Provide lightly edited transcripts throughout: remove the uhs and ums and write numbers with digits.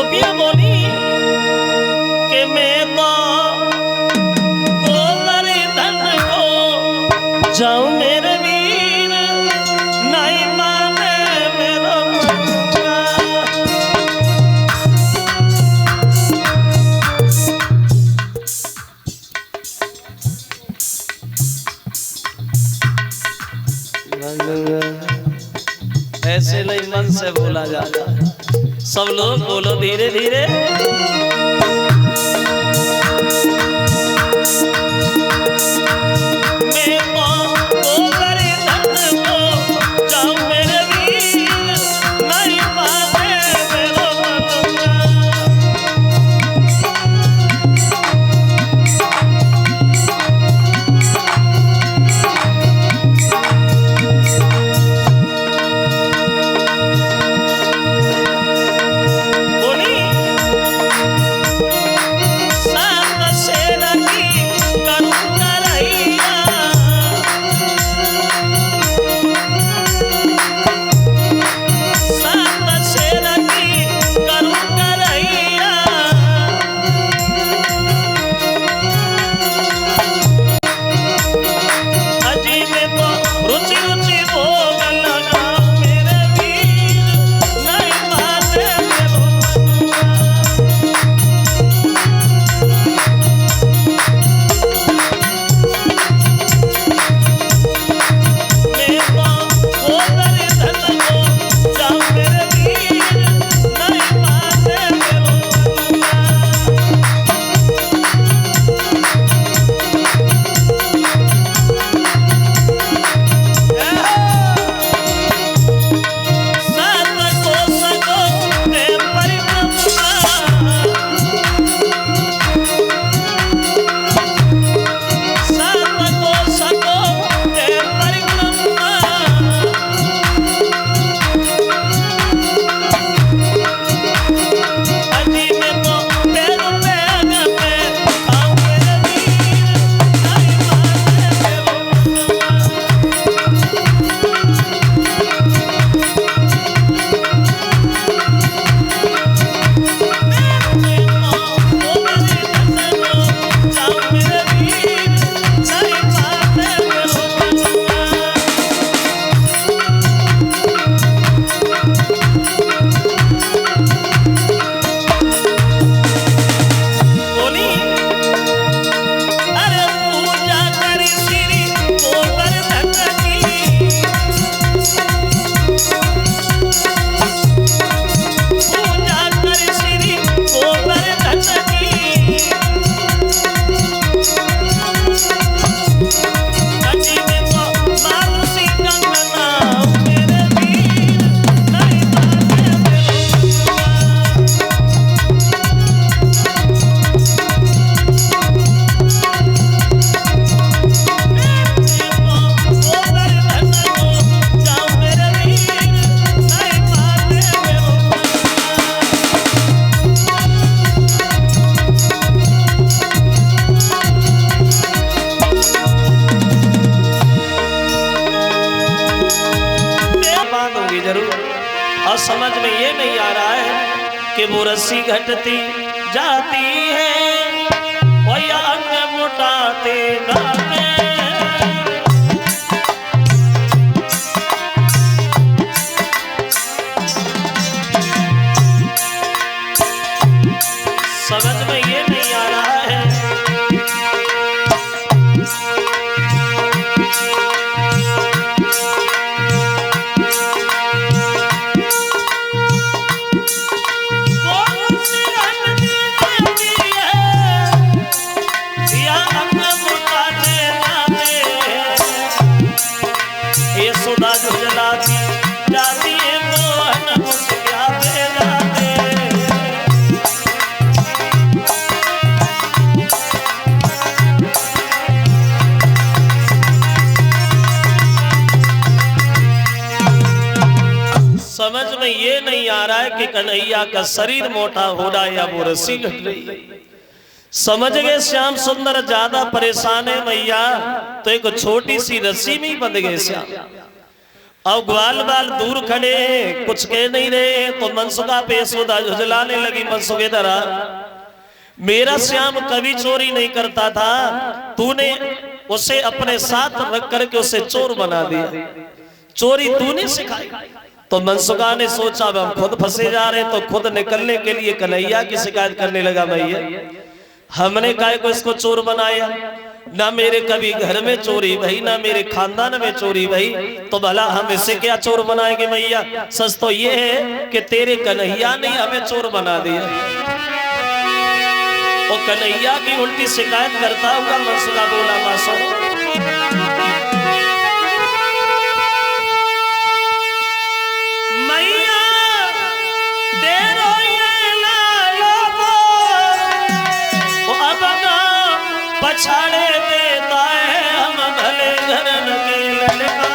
गोपियां बोली कि मैं तो गोलरी धन को जाऊं मेरे वीर नहीं माने मेरा मनुआ। ऐसे नहीं मन से बोला जाता है। सब लोग बोलो धीरे धीरे। मैं तो गोलरी धन को जाऊं मेरे वीर नहीं माने मेरा मनुआ। और समझ में ये नहीं आ रहा है कि वो रस्सी घटती जाती है और या अंग मोटाते जाते। समझ में ये नहीं आ रहा है समझ में ये नहीं आ रहा है कि कन्हैया का शरीर मोटा हो रहा है या वो रस्सी घट रही है। समझ गए श्याम सुंदर ज्यादा परेशान है मैया, तो एक छोटी सी रस्सी में ही बंध गए श्याम। और ग्वाल बाल दूर खड़े कुछ कह नहीं रहे। तो मनसुखा पे यशोदा झुझलाने लगी, मनसुखे दरा मेरा श्याम कभी चोरी नहीं करता था, तूने उसे अपने साथ रख करके उसे चोर बना दिया, चोरी तूने सिखाई। तो मनसुखा ने सोचा अब हम खुद फंसे जा रहे हैं, तो खुद निकलने के लिए कन्हैया की शिकायत करने लगा, भैया हमने काहे को इसको चोर बनाया, ना मेरे कभी घर में चोरी भई, ना मेरे खानदान में चोरी भई, तो भला हम इसे क्या चोर बनाएंगे मैया। सच तो ये है कि तेरे कन्हैया ने हमें चोर बना दिया। वो कन्हैया की उल्टी शिकायत करता हुआ मनसुखा बोला, मां सुनो मैया तेरो ये लालो वो अब ना पछाड़े देता है, हम भले घरन के लड़का,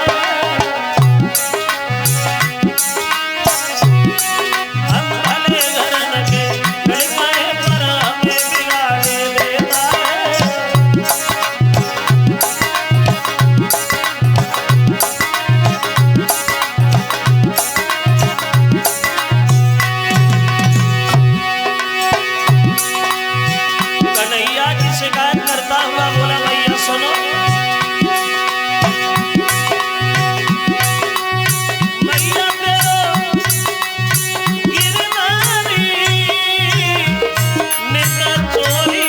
हम भले घरन के लड़का पर हमें बिगाड़े देता है। कन्हैया की शिकायत करता हुआ बोला, भैया सुनो मैया तेरो गिरनारी नित चोरी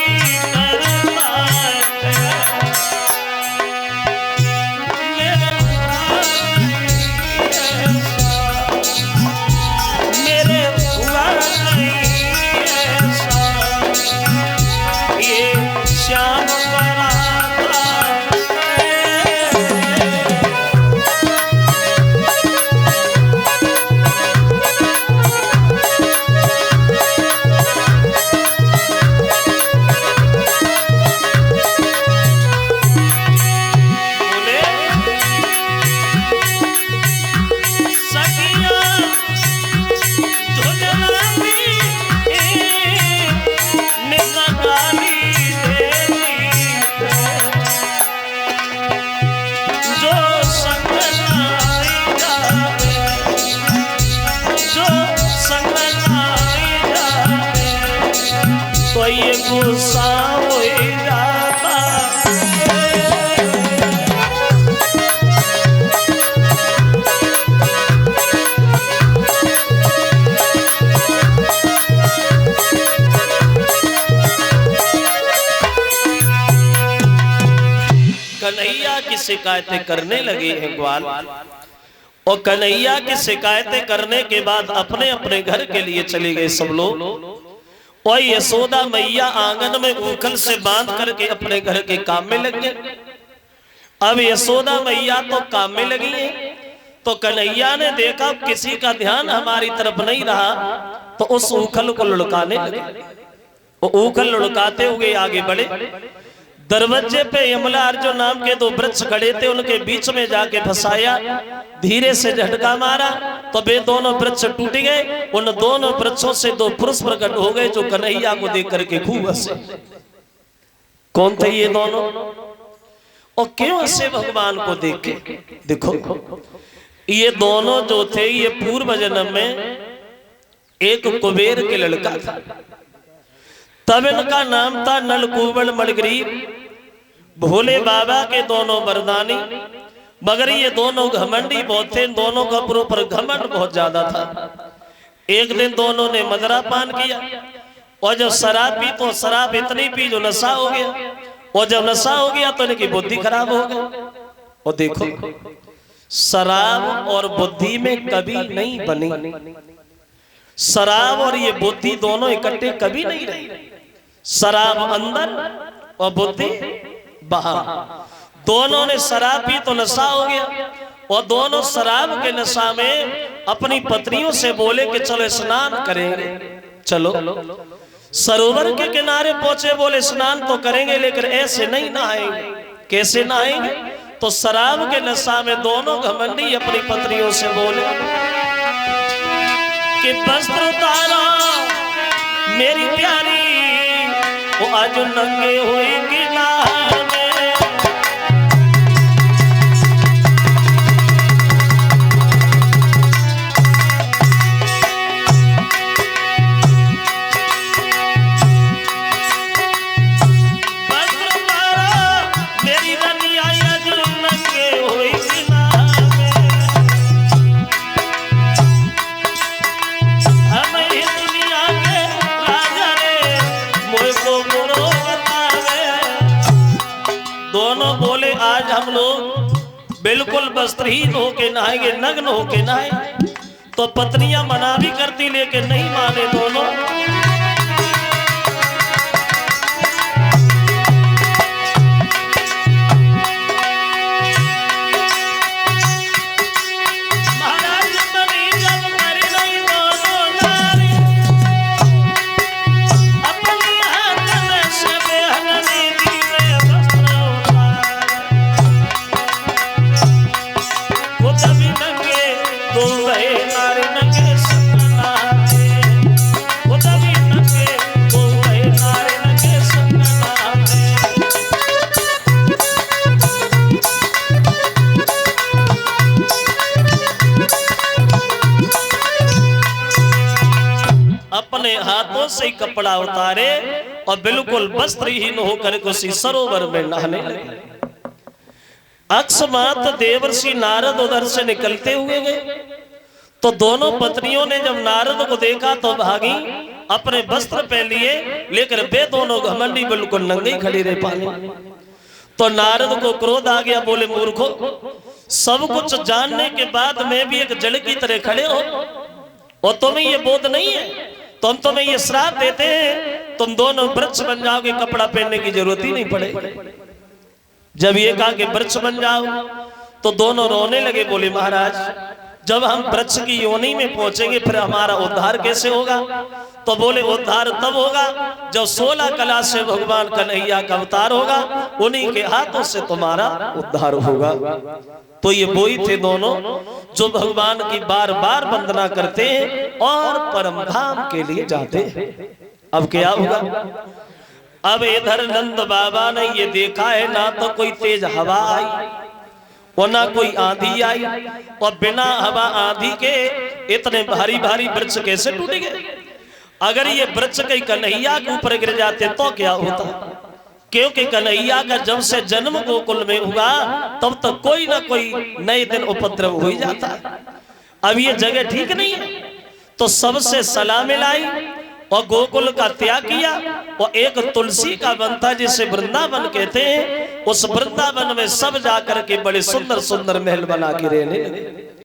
करता है, मेरे हुआ नहीं ऐसा, ये श्याम कराता बोले सखिया झुझलानी निकाली जो संग लाई जावे, जो संग लाई जावे, तो ये गुस्सा हो जाता है। कन्हैया की शिकायतें करने लगे हैं ग्वाल, और कन्हैया की शिकायतें करने के बाद अपने अपने घर के लिए चले गए सब लोग। और यशोदा मैया आंगन में ऊखल से बांध करके अपने घर के काम में लग गए। अब यशोदा मैया तो काम में लगी है, तो कन्हैया ने देखा किसी का ध्यान हमारी तरफ नहीं रहा, तो उस ऊखल को लुढ़काने लगे। वो ऊखल लुढ़काते हुए आगे बढ़े। दरवाजे पे यमला अर्जुन नाम के दो वृक्ष खड़े थे, उनके बीच में जाके फंसाया, धीरे से झटका मारा तो वे दोनों वृक्ष टूट गए। उन दोनों वृक्षों से दो पुरुष प्रकट हो गए जो कन्हैया को देख करके खूब हंसे। कौन थे ये दोनों और क्यों हंसे भगवान को देख के? देखो ये दोनों जो थे ये पूर्व जन्म में एक कुबेर के लड़का था, तब इनका नाम था नलकूबड़ मणिग्रीव। भोले बाबा के दोनों वरदानी, मगर ये दोनों घमंडी बहुत थे, दोनों का ऊपर घमंड बहुत ज्यादा था। एक दिन दोनों ने मदरा पान किया और जब शराब पी तो शराब इतनी पी जो नशा हो गया, और जब नशा हो गया तो इनकी बुद्धि खराब हो गई। और देखो शराब और बुद्धि में कभी नहीं बनी, शराब और ये बुद्धि दोनों इकट्ठे कभी नहीं रही। शराब अंदर और बुद्धि बाहर। दोनों ने शराब पी तो नशा हो गया, और दोनों शराब के नशा में अपनी पत्नियों से बोले कि चलो स्नान करेंगे। चलो सरोवर के किनारे पहुंचे, बोले स्नान तो करेंगे लेकिन ऐसे नहीं नहाएंगे। कैसे नहाएंगे? तो शराब के नशा में दोनों घमंडी अपनी पत्नियों से बोले कि वस्त्र उतारो मेरी प्यारी, वो आज नंगे हुए किनारे महाराज हम लोग बिल्कुल वस्त्रहीन होके नहाएंगे, नग्न होके नहाए, तो पत्नियां मना भी करती लेकिन नहीं माने दोनों। अपने हाथों से कपड़ा उतारे और बिल्कुल वस्त्रहीन होकर उसी सरोवर में नहाने लगे। अकस्मात देवर्षि नारद उधर से निकलते हुए गए, तो दोनों पत्नियों ने जब नारद को देखा तो भागी, अपने वस्त्र पहन लिए, लेकिन वे दोनों घमंडी बिल्कुल नंगे खड़ी रह पाए। तो नारद को क्रोध आ गया, बोले मूर्खो, सब कुछ जानने के बाद मैं भी एक जड़ की तरह खड़े हो और तुम्हें ये बोध नहीं है, तो हम तुम्हें ये श्राप देते हैं, तुम दोनों वृक्ष बन जाओगे, कपड़ा पहनने की जरूरत ही नहीं पड़ेगी। जब ये कहा कि वृक्ष बन जाओ, तो दोनों रोने लगे, बोले महाराज जब हम वृक्ष की योनि में पहुंचेंगे फिर हमारा उद्धार कैसे होगा? तो बोले उद्धार तब होगा जब 16 कला से भगवान कन्हैया का अवतार होगा, उन्हीं के हाथों से तुम्हारा उद्धार होगा। तो ये वही थे दोनों जो भगवान की बार बार वंदना करते हैं और परम धाम के लिए जाते हैं। अब क्या होगा? अब इधर नंद बाबा ने ये देखा है, ना तो कोई तेज हवा आई और ना कोई आंधी आई, और बिना हवा आंधी के इतने भारी भारी वृक्ष कैसे टूट गए? अगर ये वृक्ष कहीं कन्हैया के ऊपर गिर जाते तो क्या होता? क्योंकि कन्हैया का जब से जन्म गोकुल में हुआ तब तक कोई ना कोई नए दिन उपद्रव हो ही जाता है। अब ये जगह ठीक नहीं है, तो सबसे सलाह मिलाई और गोकुल का त्याग किया, और एक तुलसी का वन था जिसे वृंदावन कहते हैं, उस वृंदावन में सब जाकर के बड़े सुंदर सुंदर महल बना के रहने लगे।